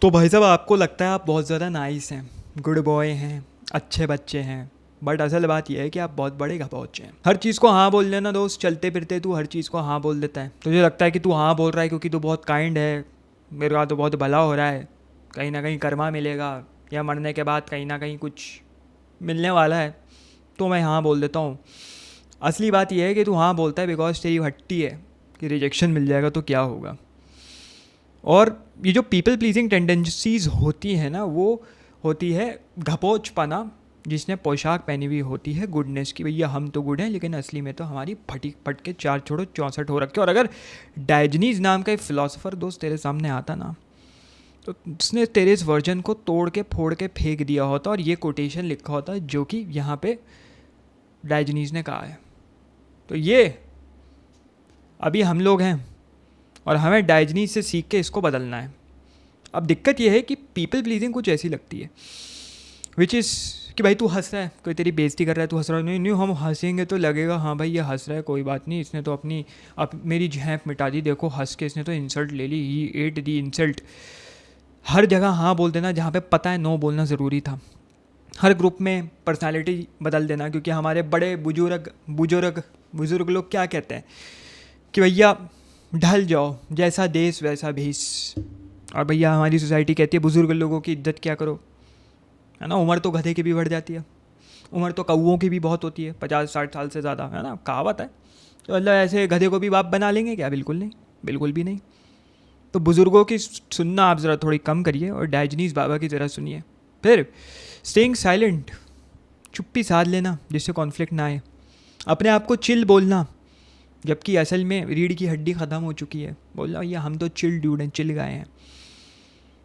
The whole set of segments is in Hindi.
तो भाई साहब, आपको लगता है आप बहुत ज़्यादा नाइस हैं, गुड बॉय हैं, अच्छे बच्चे हैं, बट असल बात यह है कि आप बहुत बड़े घपौचे हैं। हर चीज़ को हाँ बोल लेना दोस्त, चलते फिरते तू हर चीज़ को हाँ बोल देता है। तुझे लगता है कि तू हाँ बोल रहा है क्योंकि तू बहुत काइंड है, मेरे का तो बहुत भला हो रहा है, कहीं ना कहीं कर्मा मिलेगा या मरने के बाद कहीं ना कहीं कुछ मिलने वाला है, तो मैं हाँ बोल देता हूँ। असली बात यह है कि तू हाँ बोलता है बिकॉज तेरी हट्टी है कि रिजेक्शन मिल जाएगा तो क्या होगा। और ये जो पीपल प्लीजिंग टेंडेंसीज होती है ना, वो होती है घपोचपना, जिसने पोशाक पहनी हुई होती है गुडनेस की। भैया हम तो गुड हैं, लेकिन असली में तो हमारी फटी फट के चार छोड़ो 64 हो रखे। और अगर डायजनीज नाम का एक फिलोसोफर दोस्त तेरे सामने आता ना, तो उसने तेरे इस वर्जन को तोड़ के फोड़ के फेंक दिया होता और ये कोटेशन लिखा होता जो कि यहाँ पे डायजनीज ने कहा है। तो ये अभी हम लोग हैं और हमें डायजनीज से सीख के इसको बदलना है। अब दिक्कत यह है कि पीपल प्लीजिंग कुछ ऐसी लगती है विच इज़ कि भाई तू हंस रहा है, कोई तेरी बेइज्जती कर रहा है, तू हंस रहा है, नहीं नहीं हम हंसेंगे तो लगेगा हाँ भाई ये हंस रहा है, कोई बात नहीं, इसने तो अपनी मेरी झेंप मिटा दी, देखो हंस के इसने तो इंसल्ट ले ली, ही एट दी इंसल्ट। हर जगह हाँ बोल देना जहाँ पे पता है नो बोलना ज़रूरी था। हर ग्रुप में पर्सनालिटी बदल देना, क्योंकि हमारे बड़े बुजुर्ग बुजुर्ग बुजुर्ग लोग क्या कहते हैं कि भैया ढल जाओ, जैसा देश वैसा भेष। और भैया हमारी सोसाइटी कहती है बुजुर्ग लोगों की इज्जत क्या करो, है ना। उम्र तो गधे की भी बढ़ जाती है, उम्र तो कौओं की भी बहुत होती है, 50-60 साल से ज़्यादा, है ना, कहावत है। तो मतलब ऐसे गधे को भी बाप बना लेंगे क्या? बिल्कुल नहीं, बिल्कुल भी नहीं। तो बुज़ुर्गों की सुनना आप ज़रा थोड़ी कम करिए और डायजनीज बाबा की ज़रा सुनिए। फिर स्टेइंग साइलेंट, चुप्पी साध लेना जिससे कॉन्फ्लिक्ट ना आए। अपने आप को चिल बोलना, जबकि असल में रीढ़ की हड्डी ख़त्म हो चुकी है। बोलना भैया हम तो चिल ड्यूड हैं, चिल गाए हैं।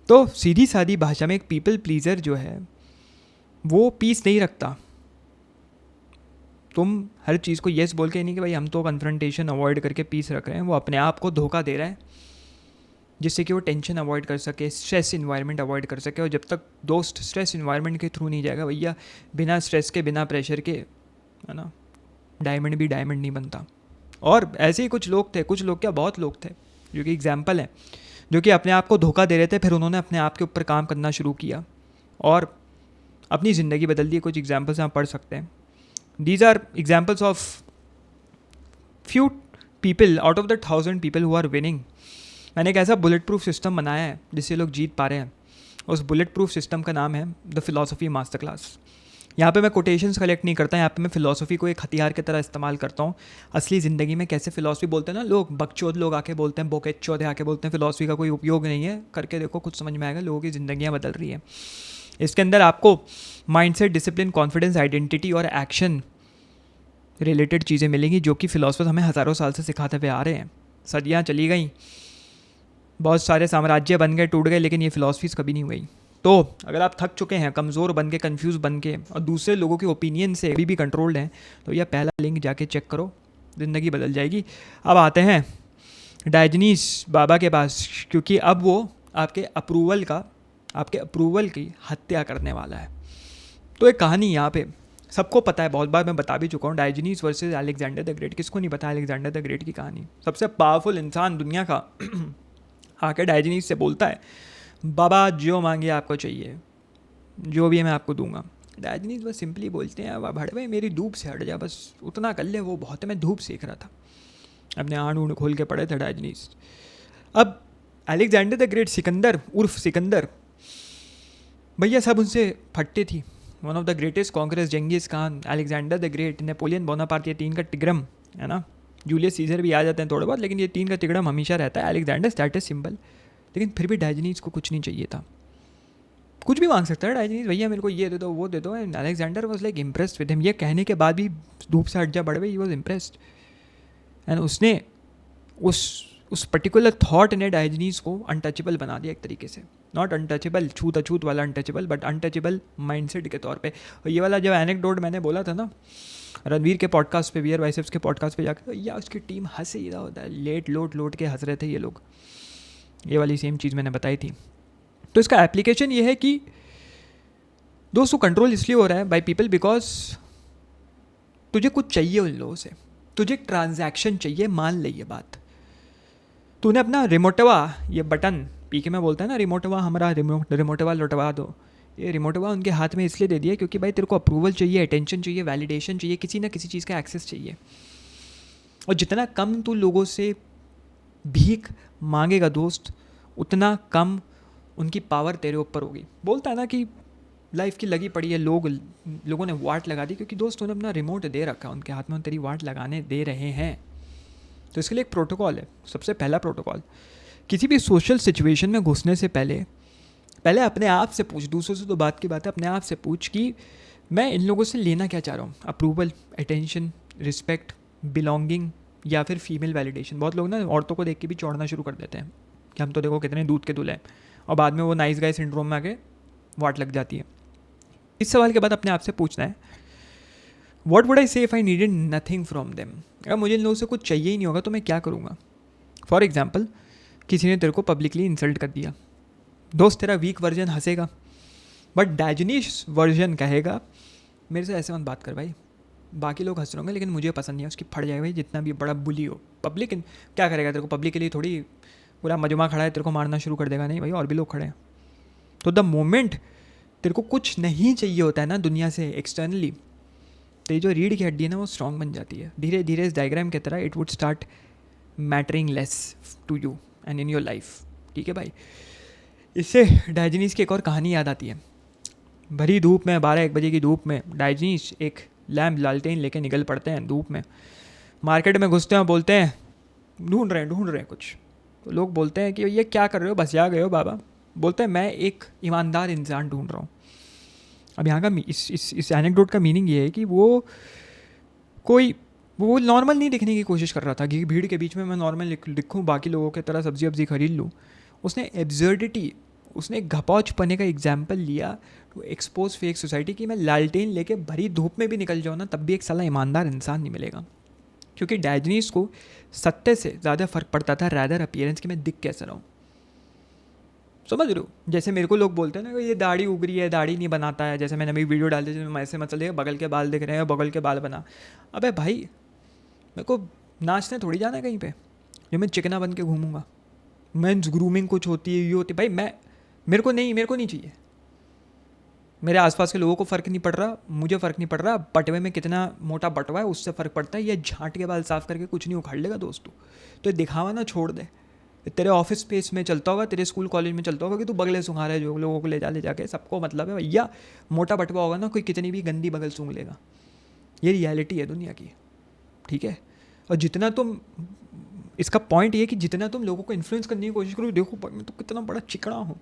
तो सीधी सादी भाषा में एक पीपल प्लीज़र जो है वो पीस नहीं रखता। तुम हर चीज़ को येस बोल के नहीं कि भाई हम तो कन्फ्रंटेशन अवॉइड करके पीस रख रहे हैं, वो अपने आप को धोखा दे रहा है जिससे कि वो टेंशन अवॉइड कर सके, स्ट्रेस इन्वायरमेंट अवॉइड कर सके। और जब तक दोस्त स्ट्रेस इन्वायरमेंट के थ्रू नहीं जाएगा भैया, बिना स्ट्रेस के बिना प्रेशर के, है ना, डायमंड भी डायमंड नहीं बनता। और ऐसे ही कुछ लोग थे, कुछ लोग क्या बहुत लोग थे जो कि एग्जाम्पल हैं, जो कि अपने आप को धोखा दे रहे थे, फिर उन्होंने अपने आप के ऊपर काम करना शुरू किया और अपनी ज़िंदगी बदल दी। कुछ एग्जाम्पल्स आप पढ़ सकते हैं। These are examples of few people out of the 1000 people who are winning. मैंने एक ऐसा बुलेट प्रूफ सिस्टम बनाया है जिससे लोग जीत पा रहे हैं। उस बुलेट प्रूफ सिस्टम का नाम है द फिलॉसफी मास्टर क्लास। यहाँ पे मैं कोटेशंस कलेक्ट नहीं करता, यहाँ पे मैं फ़िलासफ़ी को एक हथियार की तरह इस्तेमाल करता हूँ। असली ज़िंदगी में कैसे फ़िलासफ़ी बोलते हैं ना लोग, बकचोद लोग आके बोलते हैं, बोके चौधे आके बोलते हैं फ़िलासफ़ी का कोई उपयोग नहीं है, करके देखो कुछ समझ में आएगा, लोगों की ज़िंदगियाँ बदल रही हैं। इसके अंदर आपको माइंडसेट, डिसिप्लिन, कॉन्फिडेंस, आइडेंटिटी और एक्शन रिलेटेड चीज़ें मिलेंगी जो कि फ़िलासफ़र्स हमें हज़ारों साल से सिखाते हुए आ रहे हैं। सदियाँ चली गई, बहुत सारे साम्राज्य बन गए, टूट गए, लेकिन ये फ़िलासफ़ीज़ कभी नहीं हुई। तो अगर आप थक चुके हैं, कमज़ोर बन के, कंफ्यूज बन के और दूसरे लोगों के ओपिनियन से अभी भी कंट्रोल्ड हैं, तो यह पहला लिंक जाके चेक करो, ज़िंदगी बदल जाएगी। अब आते हैं डायजनीज बाबा के पास, क्योंकि अब वो आपके अप्रूवल की हत्या करने वाला है। तो एक कहानी यहाँ पे सबको पता है, बहुत बार मैं बता भी चुका हूँ, Diogenes versus Alexander the great. किसको नहीं पता अलेक्जेंडर द ग्रेट की कहानी? सबसे पावरफुल इंसान दुनिया का आके डायजनीज से बोलता है बाबा जो मांगे आपको चाहिए, जो भी है मैं आपको दूंगा। डायजनीज बस सिंपली बोलते हैं अब हट भाई मेरी धूप से हट जा, बस उतना कर ले, वो बहुत है, मैं धूप सेक रहा था। अपने आँख ऊँट खोल के पड़े थे डायजनीज। अब अलेक्जेंडर द ग्रेट, सिकंदर उर्फ सिकंदर, भैया सब उनसे फटते थी। One of the greatest conquerors, Genghis Khan, Alexander the Great, Napoleon Bonaparte, ये तीन का तिगड़म, है ना। जूलियस सीजर भी आ जाते हैं थोड़े बहुत, लेकिन ये तीन का तिगड़म हमेशा रहता है। अलेक्जेंडर स्टेटस सिंबल, लेकिन फिर भी डायजनीज को कुछ नहीं चाहिए था। कुछ भी मांग सकता है डायजनीज, भैया मेरे को ये दे दो, वो दे दो। And Alexander was like impressed with him. ये कहने के बाद भी धूप से हट जा बड़े भाई, ही वाज इम्प्रेस्ड। एंड उसने उस पर्टिकुलर थॉट ने डायजनीज को अनटचेबल बना दिया एक तरीके से। नॉट अनटचेबल छूत अछूत वाला अनटचेबल, बट अनटचेबल माइंडसेट के तौर पे। और ये वाला जब एनेक्डोट मैंने बोला था ना रणवीर के पॉडकास्ट पे, वियर बाइसेप्स के पॉडकास्ट पे जाकर, या उसकी टीम हंस ही रहा होता है, लेट लोट के हंस रहे थे ये लोग। ये वाली सेम चीज़ मैंने बताई थी। तो इसका एप्लीकेशन ये है कि दोस्तों कंट्रोल इसलिए हो रहा है बाय पीपल बिकॉज तुझे कुछ चाहिए उन लोगों से, तुझे एक ट्रांजैक्शन चाहिए। मान ले ये बात, तूने अपना रिमोटवा, ये बटन पीके में बोलता है ना, रिमोटवा हमारा रिमोटवा लौटवा दो। ये रिमोटवा उनके हाथ में इसलिए दे दिया क्योंकि भाई तेरे को अप्रूवल चाहिए, अटेंशन चाहिए, वैलिडेशन चाहिए, किसी ना किसी चीज़ का एक्सेस चाहिए। और जितना कम तू लोगों से भीख मांगेगा दोस्त, उतना कम उनकी पावर तेरे ऊपर होगी। बोलता है ना कि लाइफ की लगी पड़ी है, लोगों ने वाट लगा दी क्योंकि दोस्त उन्हें अपना रिमोट दे रखा है उनके हाथ में, तेरी वाट लगाने दे रहे हैं। तो इसके लिए एक प्रोटोकॉल है। सबसे पहला प्रोटोकॉल, किसी भी सोशल सिचुएशन में घुसने से पहले अपने आप से पूछ, दूसरों से तो बात की बात है, अपने आप से पूछ कि मैं इन लोगों से लेना क्या चाह रहा हूँ। अप्रूवल, अटेंशन, रिस्पेक्ट, बिलोंगिंग, या फिर फीमेल वैलिडेशन। बहुत लोग ना औरतों को देख के भी चौड़ना शुरू कर देते हैं कि हम तो देखो कितने दूध के दूल्हे हैं, और बाद में वो नाइस गाय सिंड्रोम में आके वाट लग जाती है। इस सवाल के बाद अपने आप से पूछना है, व्हाट वुड आई से if I needed nothing from them. अगर मुझे इन लोगों से कुछ चाहिए ही नहीं होगा तो मैं क्या करूँगा। फॉर एग्जाम्पल, किसी ने तेरे को पब्लिकली इंसल्ट कर दिया, दोस्त तेरा वीक वर्जन हंसेगा, बट डायजनीश वर्जन कहेगा मेरे से ऐसे मत बात कर भाई, बाकी लोग हंस रहे होंगे लेकिन मुझे पसंद नहीं है, उसकी फट जाएगा भाई, जितना भी बड़ा बुली हो। पब्लिक क्या करेगा तेरे को, पब्लिक के लिए थोड़ी पूरा मजमा खड़ा है तेरे को मारना शुरू कर देगा, नहीं भाई, और भी लोग खड़े हैं। तो द मोमेंट तेरे को कुछ नहीं चाहिए होता है ना दुनिया से एक्सटर्नली, तेरी जो रीढ़ की हड्डी है ना वो स्ट्रांग बन जाती है धीरे धीरे। इस डायग्राम की तरह it would start mattering less to you and in your life. ठीक है भाई। इससे डायजनीस की एक और कहानी याद आती है। भरी धूप में 12-1 बजे की धूप में डायजनीस एक लैम्प लालटेन लेके निकल पड़ते हैं धूप में, मार्केट में घुसते हैं, बोलते हैं ढूंढ रहे हैं कुछ। तो लोग बोलते हैं कि ये क्या कर रहे हो, बस जा गए हो बाबा। बोलते हैं मैं एक ईमानदार इंसान ढूंढ रहा हूँ। अब यहाँ का इस एनेक्डोट का मीनिंग ये है कि वो नॉर्मल नहीं दिखने की कोशिश कर रहा था कि भीड़ के बीच में मैं नॉर्मल दिखूँ, बाकी लोगों की तरह सब्जी वब्जी खरीद लूँ। उसने एब्सर्डिटी, उसने घपौच पने का एग्जाम्पल लिया टू एक्सपोज फेक सोसाइटी कि मैं लालटेन लेके भरी धूप में भी निकल जाऊँ ना, तब भी एक साला ईमानदार इंसान नहीं मिलेगा। क्योंकि डायजनीस को सत्य से ज़्यादा फर्क पड़ता था रैदर अपीयरेंस कि मैं दिख कैसा रहा हूँ। समझ रहे हो? जैसे मेरे को लोग बोलते हैं ना, ये दाढ़ी उगरी है, दाढ़ी नहीं बनाता है। जैसे मैंने अभी वीडियो डाल दी जिसमें मैं ऐसे मतलब बगल के बाल दिख रहे हैं, बगल के बाल बना। अबे भाई, मेरे को नाचने थोड़ी जाना है कहीं पे जो मैं चिकना बन के घूमूंगा। मेंस ग्रूमिंग कुछ होती है, ये होती है भाई, मेरे को नहीं चाहिए। मेरे आसपास के लोगों को फ़र्क नहीं पड़ रहा, मुझे फ़र्क नहीं पड़ रहा बटवे में कितना मोटा बटवा है उससे फ़र्क पड़ता है। ये झाँट के बाल साफ़ करके कुछ नहीं उखाड़ लेगा दोस्तों। तो ये दिखावा ना छोड़ दे। तेरे ऑफिस स्पेस में चलता होगा, तेरे स्कूल कॉलेज में चलता होगा कि तू बगले सूंघा रहा है, जो लोगों को ले जाके सबको मतलब है भैया मोटा बटवा होगा ना, कोई कितनी भी गंदी बगल सूंघ लेगा। ये रियलिटी है दुनिया की। ठीक है। और जितना तुम, इसका पॉइंट ये कि जितना तुम लोगों को इन्फ्लुएंस करने की कोशिश करो, देखो मैं तो कितना बड़ा चिकना हूँ,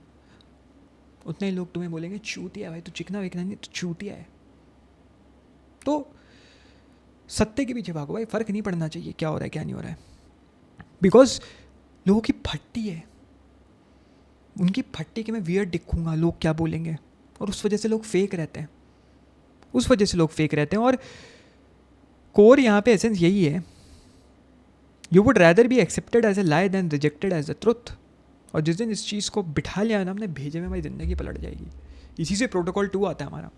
उतने ही लोग तुम्हें बोलेंगे चूतिया भाई, तो चिकना विकना नहीं, तो चूतिया है। तो सत्य के पीछे भागो भाई, फ़र्क नहीं पड़ना चाहिए क्या हो रहा है क्या नहीं हो रहा है। बिकॉज लोगों की फट्टी है, उनकी फट्टी के मैं वियर्ड दिखूंगा, लोग क्या बोलेंगे, और उस वजह से लोग फेक रहते हैं। और कोर यहाँ पे एसेंस यही है, you would rather be accepted as a lie than rejected as a truth. और जिस दिन इस चीज़ को बिठा लिया ना हमने भेजे में, भाई ज़िंदगी पलट जाएगी। इसी से प्रोटोकॉल 2 आता है हमारा,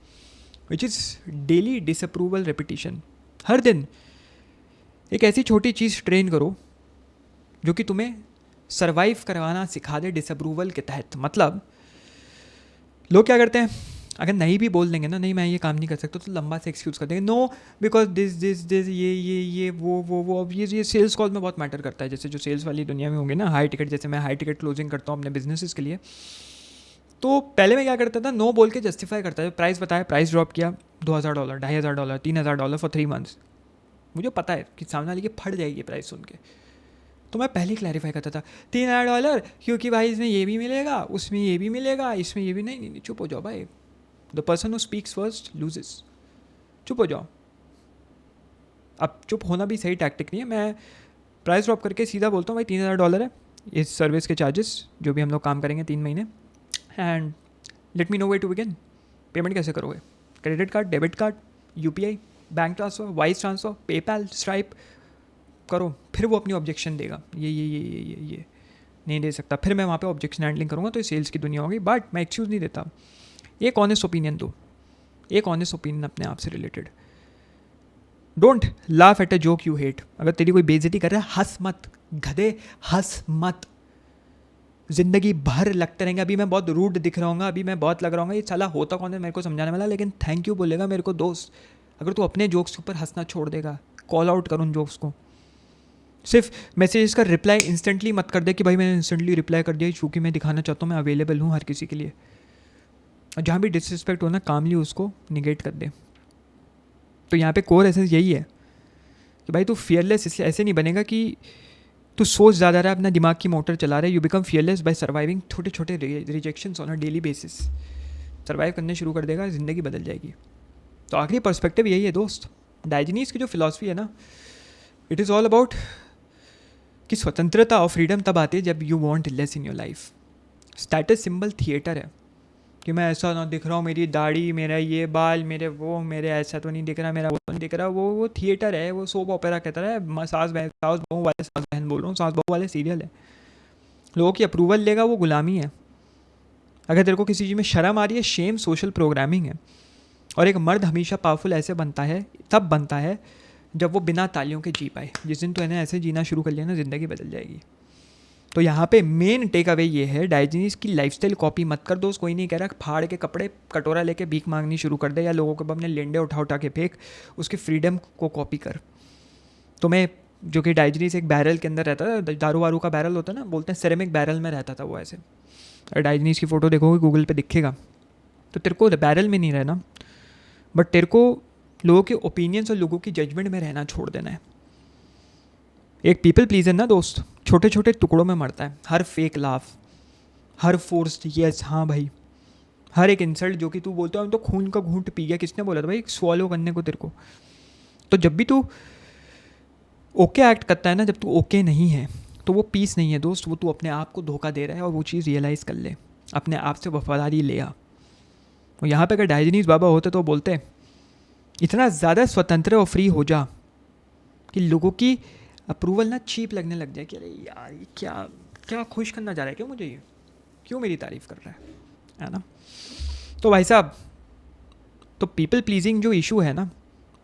which is daily disapproval repetition. हर दिन एक ऐसी छोटी चीज़ ट्रेन करो जो कि तुम्हें सर्वाइव करवाना सिखा दे डिसअप्रूवल के तहत। मतलब लोग क्या करते हैं, अगर नहीं भी बोल देंगे ना, नहीं मैं ये काम नहीं कर सकता, तो लंबा से एक्सक्यूज़ कर देंगे, नो बिकॉज दिस ये वो। अब ये सेल्स कॉल में बहुत मैटर करता है। जैसे जो सेल्स वाली दुनिया में होंगे ना, हाई टिकट, जैसे मैं हाई टिकट क्लोजिंग करता हूँ अपने बिजनेसेस के लिए, तो पहले मैं क्या करता था, नो बोल के जस्टिफाई करता था। प्राइस बताया, प्राइस ड्रॉप किया, $2,000, $2,500, $3,000 फॉर 3 months। मुझे पता है कि सामने वाले की फट जाएगी प्राइस सुन के, तो मैं पहले क्लैरिफाई करता था $3,000 क्योंकि भाई इसमें ये भी मिलेगा, उसमें ये भी मिलेगा, इसमें ये भी नहीं। चुप हो जाओ भाई, the person who speaks first loses. चुप हो जाओ। अब चुप होना भी सही टैक्टिक नहीं है। मैं प्राइस ड्रॉप करके सीधा बोलता हूँ भाई $3,000 है इस सर्विस के चार्जेस, जो भी हम लोग काम करेंगे 3 महीने, and let me know way to begin. Payment कैसे करोगे? Credit card, debit card, UPI, bank transfer, Wise transfer, PayPal, Stripe करो। फिर वो अपनी ऑब्जेक्शन देगा, ये नहीं दे सकता, फिर मैं वहाँ पे ऑब्जेक्शन हैंडलिंग करूँगा, तो ये सेल्स की दुनिया होगी। बट मैं एक्सक्यूज़ नहीं देता। एक ऑनेस्ट ओपिनियन दो, एक ऑनेस्ट ओपिनियन अपने आप से related. Don't laugh at a joke you hate. अगर तेरी कोई बेइज्जती कर रहा है, हंस मत, गधे हंस मत। ज़िंदगी भर लगते रहेंगे। अभी मैं बहुत रूड दिख रहा हूँ, अभी मैं बहुत लग रहा हूँ, ये साला होता कौन है मेरे को समझाने वाला, लेकिन थैंक यू बोलेगा मेरे को दोस्त अगर तू अपने जोक्स के ऊपर हंसना छोड़ देगा। कॉल आउट कर उन जोक्स को। सिर्फ मैसेजेस का रिप्लाई इंस्टेंटली मत कर दे कि भाई मैंने इंस्टेंटली रिप्लाई कर दिया, चूँकि मैं दिखाना चाहता हूँ मैं अवेलेबल हूँ हर किसी के लिए। और जहाँ भी डिसरिस्पेक्ट हो ना, कामली उसको निगेट कर दे। तो यहाँ पे कोर एसेंस यही है कि भाई तू फियरलेस इसलिए ऐसे नहीं बनेगा कि तू सोच ज़्यादा रहा है, अपना दिमाग की मोटर चला रहा है। You become fearless by surviving छोटे छोटे rejections on a daily basis. Survive करने शुरू कर देगा, ज़िंदगी बदल जाएगी। तो आखिरी पर्सपेक्टिव यही है दोस्त। डाइजनीज की जो फिलॉसफी है ना, इट इज़ ऑल अबाउट कि स्वतंत्रता और फ्रीडम तब आती है जब you want less in your life. Status symbol theatre है कि मैं ऐसा ना दिख रहा हूँ, मेरी दाढ़ी, मेरा ये बाल, मेरे ऐसा तो नहीं दिख रहा, मेरा वो नहीं दिख रहा, वो थिएटर है, वो सोप ओपेरा कहता है। सास बहू वाले, सास बहन बोल रहा हूँ, सास बहू वाले सीरियल है। लोगों की अप्रूवल लेगा वो गुलामी है। अगर तेरे को किसी चीज़ में शर्म आ रही है, शेम सोशल प्रोग्रामिंग है। और एक मर्द हमेशा पावरफुल ऐसे बनता है, तब बनता है जब वो बिना तालियों के जी पाए। जिस दिन तो इन्हें ऐसे जीना शुरू कर लिया ना, ज़िंदगी बदल जाएगी। तो यहाँ पे मेन टेक अवे ये है, डाइजनीज की लाइफस्टाइल कॉपी मत कर दोस्त। कोई नहीं कह रहा फाड़ के कपड़े कटोरा लेके भीख मांगनी शुरू कर दे, या लोगों को अपने लेंडे उठा उठा के फेंक। उसके फ्रीडम को कॉपी कर। तो मैं जो कि डाइजनीज एक बैरल के अंदर रहता था, दारू वारू का बैरल होता है ना, बोलते हैं सेरेमिक बैरल में रहता था वो ऐसे। और डाइजनीज की फ़ोटो देखोगे गूगल पे दिखेगा। तो तेरे को बैरल में नहीं रहना, बट तेरे को लोगों के ओपिनियंस और लोगों की जजमेंट में रहना छोड़ देना है। एक पीपल प्लीजर ना दोस्त छोटे छोटे टुकड़ों में मरता है। हर फेक लाफ, हर फोर्स्ड यस हाँ भाई, हर एक इंसल्ट जो कि तू बोलता है तो खून का घूंट पी गया, किसने बोला था भाई स्वॉलो करने को तेरे को। तो जब भी तू ओके एक्ट करता है ना, जब तू ओके नहीं है, तो वो पीस नहीं है दोस्त, वो तू अपने आप को धोखा दे रहा है। और वो चीज़ रियलाइज़ कर ले, अपने आप से वफादारी ले आ। और यहाँ पे अगर डाइजनीज बाबा होते तो बोलते इतना ज़्यादा स्वतंत्र और फ्री हो जा कि लोगों की अप्रूवल ना चीप लगने लग जाए कि अरे यार ये क्या क्या खुश करना जा रहा है, क्यों मुझे ये, क्यों मेरी तारीफ़ कर रहा है ना। तो भाई साहब, तो पीपल प्लीजिंग जो इशू है ना,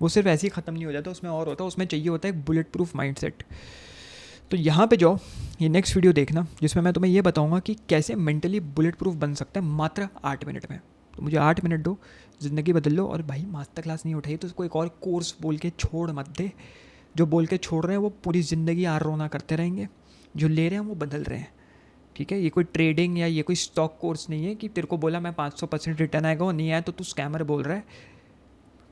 वो सिर्फ ऐसे ही ख़त्म नहीं हो जाता, उसमें और होता है। उसमें चाहिए होता है एक बुलेट प्रूफ माइंडसेट। तो यहाँ पे जाओ, ये नेक्स्ट वीडियो देखना जिसमें मैं तुम्हें ये बताऊँगा कि कैसे मेंटली बुलेट प्रूफ बन सकता है मात्र 8 मिनट में। तो मुझे 8 मिनट दो, ज़िंदगी बदल लो। और भाई मास्टर क्लास नहीं उठाई तो उसको एक और कोर्स बोल के छोड़ मत दे। जो बोल के छोड़ रहे हैं वो पूरी ज़िंदगी आर रोना करते रहेंगे, जो ले रहे हैं वो बदल रहे हैं। ठीक है, ये कोई ट्रेडिंग या ये कोई स्टॉक कोर्स नहीं है कि तेरे को बोला मैं 500% रिटर्न आएगा और नहीं आया तो तू स्कैमर बोल रहा है।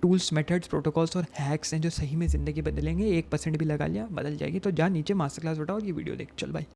टूल्स, मेथड्स, प्रोटोकॉल्स और हैक्स हैं जो सही में ज़िंदगी बदलेंगे। 1% भी लगा लिया बदल जाएगी। तो जा नीचे मास्टर क्लास उठाओ, ये वीडियो देख, चल भाई।